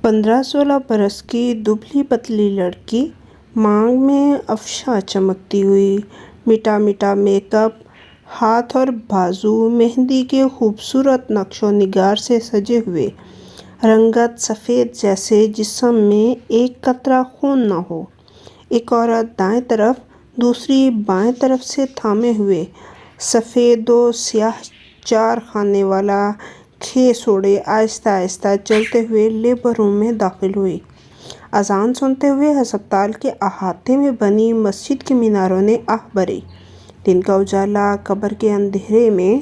15-16 برس کی دبلی پتلی لڑکی، مانگ میں افشاں چمکتی ہوئی، میٹھا میٹھا میک اپ، ہاتھ اور بازو مہندی کے خوبصورت نقش و نگار سے سجے ہوئے، رنگت سفید جیسے جسم میں ایک قطرہ خون نہ ہو۔ ایک عورت دائیں طرف، دوسری بائیں طرف سے تھامے ہوئے، سفید و سیاہ چار خانے والا کھیس اوڑھے آہستہ آہستہ چلتے ہوئے لیبر روم میں داخل ہوئی۔ اذان سنتے ہوئے ہسپتال کے احاطے میں بنی مسجد کے میناروں نے آہ بھری۔ دن کا اجالا قبر کے اندھیرے میں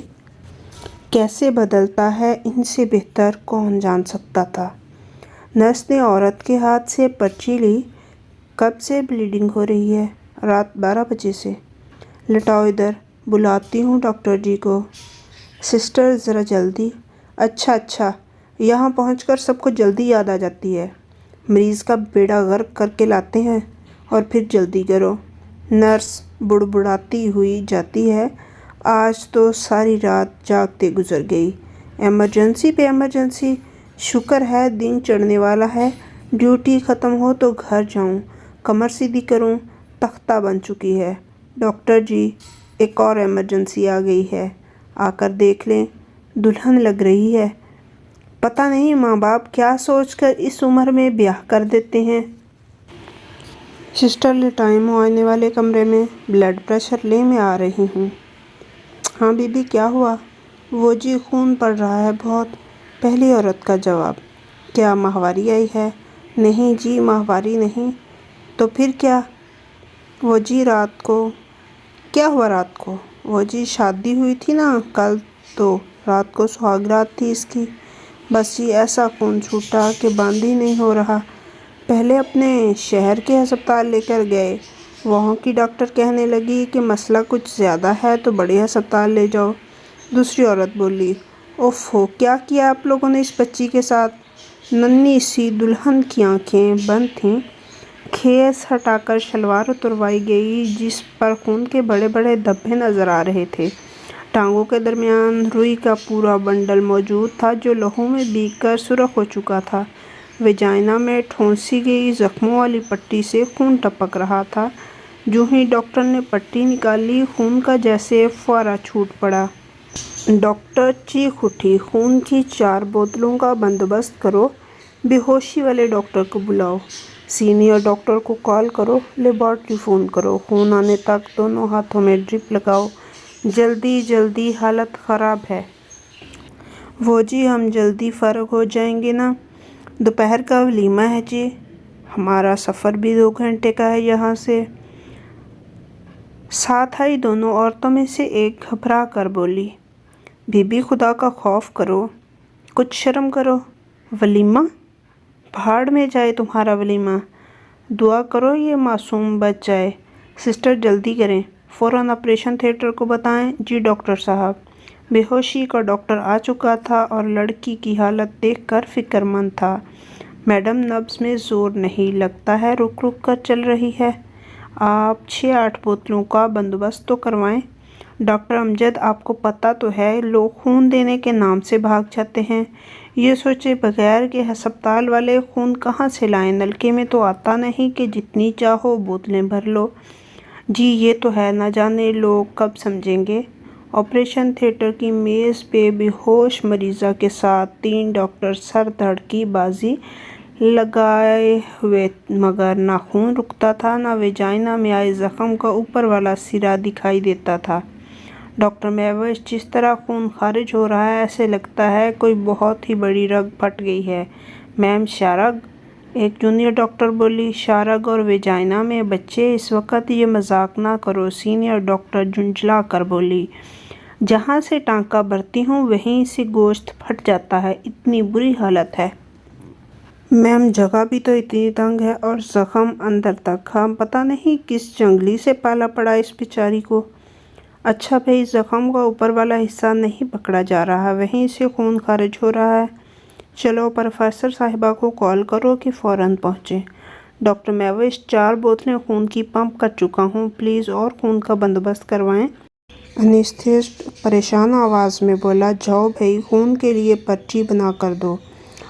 کیسے بدلتا ہے، ان سے بہتر کون جان سکتا تھا۔ نرس نے عورت کے ہاتھ سے پرچی لی۔ کب سے بلیڈنگ ہو رہی ہے؟ رات 12 بجے سے۔ لٹاؤ ادھر، بلاتی ہوں ڈاکٹر جی کو۔ سسٹر ذرا جلدی۔ اچھا، یہاں پہنچ کر سب کو جلدی یاد آ جاتی ہے۔ مریض کا بیڑا غرق کر کے لاتے ہیں اور پھر جلدی کرو۔ نرس بڑبڑاتی ہوئی جاتی ہے۔ آج تو ساری رات جاگتے گزر گئی۔ ایمرجنسی پہ ایمرجنسی، شکر ہے دن چڑھنے والا ہے، ڈیوٹی ختم ہو تو گھر جاؤں، کمر سیدھی کروں، تختہ بن چکی ہے۔ ڈاکٹر جی، ایک اور ایمرجنسی آ گئی ہے، آ کر دیکھ لیں، دلہن لگ رہی ہے۔ پتہ نہیں ماں باپ کیا سوچ کر اس عمر میں بیاہ کر دیتے ہیں۔ سسٹر لٹائیں معائنے والے کمرے میں، بلڈ پریشر لیں، میں آ رہی ہوں۔ ہاں بی بی، کیا ہوا؟ وہ جی خون پڑ رہا ہے بہت۔ پہلی عورت کا جواب۔ کیا ماہواری آئی ہے؟ نہیں جی، ماہواری نہیں۔ تو پھر کیا؟ وہ جی رات کو۔ کیا ہوا رات کو؟ وہ جی شادی ہوئی تھی نا کل، تو رات کو سہاگ رات تھی اس کی۔ بس جی ایسا خون چھوٹا کہ بند ہی نہیں ہو رہا۔ پہلے اپنے شہر کے ہسپتال لے کر گئے، وہاں کی ڈاکٹر کہنے لگی کہ مسئلہ کچھ زیادہ ہے تو بڑے ہسپتال لے جاؤ۔ دوسری عورت بولی، اوفو، کیا کیا آپ لوگوں نے اس بچی کے ساتھ؟ ننھی سی دلہن کی آنکھیں بند تھیں۔ کھیس ہٹا کر شلوار اتروائی گئی جس پر خون کے بڑے بڑے دھبے نظر آ رہے تھے۔ ٹانگوں کے درمیان روئی کا پورا بنڈل موجود تھا جو لہو میں بھیگ کر سرخ ہو چکا تھا۔ ویجائنا میں ٹھونسی گئی زخموں والی پٹی سے خون ٹپک رہا تھا۔ جوں ہی ڈاکٹر نے پٹی نکالی، خون کا جیسے فوارہ چھوٹ پڑا۔ ڈاکٹر چیخ اٹھی، خون کی 4 بوتلوں کا بندوبست کرو، بے ہوشی والے ڈاکٹر کو بلاؤ، سینئر ڈاکٹر کو کال کرو، لیبارٹری فون کرو، خون آنے تک دونوں ہاتھوں میں ڈرپ لگاؤ، جلدی جلدی، حالت خراب ہے۔ وہ جی ہم جلدی فارغ ہو جائیں گے نا، دوپہر کا ولیمہ ہے جی، ہمارا سفر بھی 2 گھنٹے کا ہے یہاں سے۔ ساتھ آئی دونوں عورتوں میں سے ایک گھبرا کر بولی، بی بی خدا کا خوف کرو، کچھ شرم کرو۔ ولیمہ؟ بھاڑ میں جائے تمہارا ولیمہ، دعا کرو یہ معصوم بچ جائے۔ سسٹر جلدی کریں، فوراً آپریشن تھیٹر کو بتائیں۔ جی ڈاکٹر صاحب۔ بے ہوشی کا ڈاکٹر آ چکا تھا اور لڑکی کی حالت دیکھ کر فکر مند تھا۔ میڈم نبض میں زور نہیں، لگتا ہے رک رک کر چل رہی ہے۔ آپ 6-8 بوتلوں کا بندوبست تو کروائیں۔ ڈاکٹر امجد، آپ کو پتہ تو ہے لوگ خون دینے کے نام سے بھاگ جاتے ہیں، یہ سوچے بغیر کہ ہسپتال والے خون کہاں سے لائیں، نلکے میں تو آتا نہیں کہ جتنی چاہو بوتلیں بھر لو۔ جی یہ تو ہے، نہ جانے لوگ کب سمجھیں گے۔ آپریشن تھیٹر کی میز پہ بے ہوش مریضہ کے ساتھ 3 ڈاکٹر سر دھڑ کی بازی لگائے ہوئے، مگر نہ خون رکتا تھا، نہ ویجائنا میں آئے زخم کا اوپر والا سرا دکھائی دیتا تھا۔ ڈاکٹر مہوش، جس طرح خون خارج ہو رہا ہے ایسے لگتا ہے کوئی بہت ہی بڑی رگ پھٹ گئی ہے۔ میم شارگ؟ ایک جونیئر ڈاکٹر بولی، شارگ اور ویجائنا میں بچے، اس وقت یہ مذاق نہ کرو۔ سینئر ڈاکٹر جھنجھلا کر بولی، جہاں سے ٹانکا بھرتی ہوں وہیں سے گوشت پھٹ جاتا ہے، اتنی بری حالت ہے۔ میم جگہ بھی تو اتنی تنگ ہے اور زخم اندر تک، ہم پتہ نہیں کس جنگلی سے پالا پڑا اس بیچاری کو۔ اچھا بھئی، زخم کا اوپر والا حصہ نہیں پکڑا جا رہا، وہیں سے خون خارج ہو رہا ہے۔ چلو پروفیسر صاحبہ کو کال کرو کہ فوراً پہنچیں۔ ڈاکٹر مہوش، 4 بوتلیں خون کی پمپ کر چکا ہوں، پلیز اور خون کا بندوبست کروائیں۔ انیستھیسسٹ پریشان آواز میں بولا، جاؤ بھئی خون کے لیے پرچی بنا کر دو۔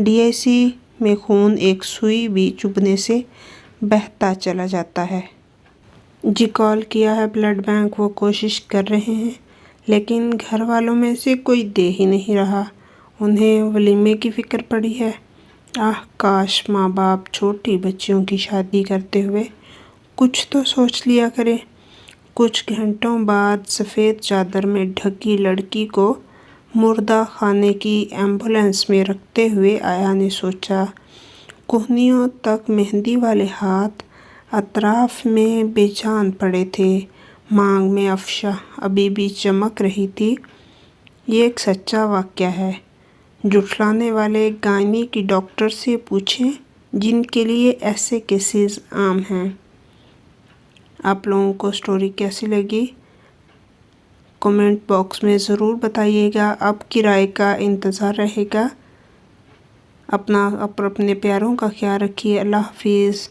DIC میں خون ایک سوئی بھی چبھنے سے بہتا چلا جاتا ہے۔ جی کال کیا ہے بلڈ بینک، وہ کوشش کر رہے ہیں لیکن گھر والوں میں سے کوئی دے ہی نہیں رہا۔ انہیں ولیمے کی فکر پڑی ہے۔ کاش ماں باپ چھوٹی بچیوں کی شادی کرتے ہوئے کچھ تو سوچ لیا کرے۔ کچھ گھنٹوں بعد سفید چادر میں ڈھکی لڑکی کو مردہ خانے کی ایمبولینس میں رکھتے ہوئے آیا نے سوچا، کوہنیوں تک مہندی والے ہاتھ اطراف میں بے جان پڑے تھے، مانگ میں افشاں ابھی بھی چمک رہی تھی۔ یہ ایک سچا واقعہ ہے۔ جھٹلانے والے گائنی کی ڈاکٹر سے پوچھیں جن کے لیے ایسے کیسز عام ہیں۔ آپ لوگوں کو سٹوری کیسی لگی؟ کمنٹ باکس میں ضرور بتائیے گا۔ آپ کی رائے کا انتظار رہے گا۔ اپنے پیاروں کا خیال رکھیے۔ اللہ حافظ۔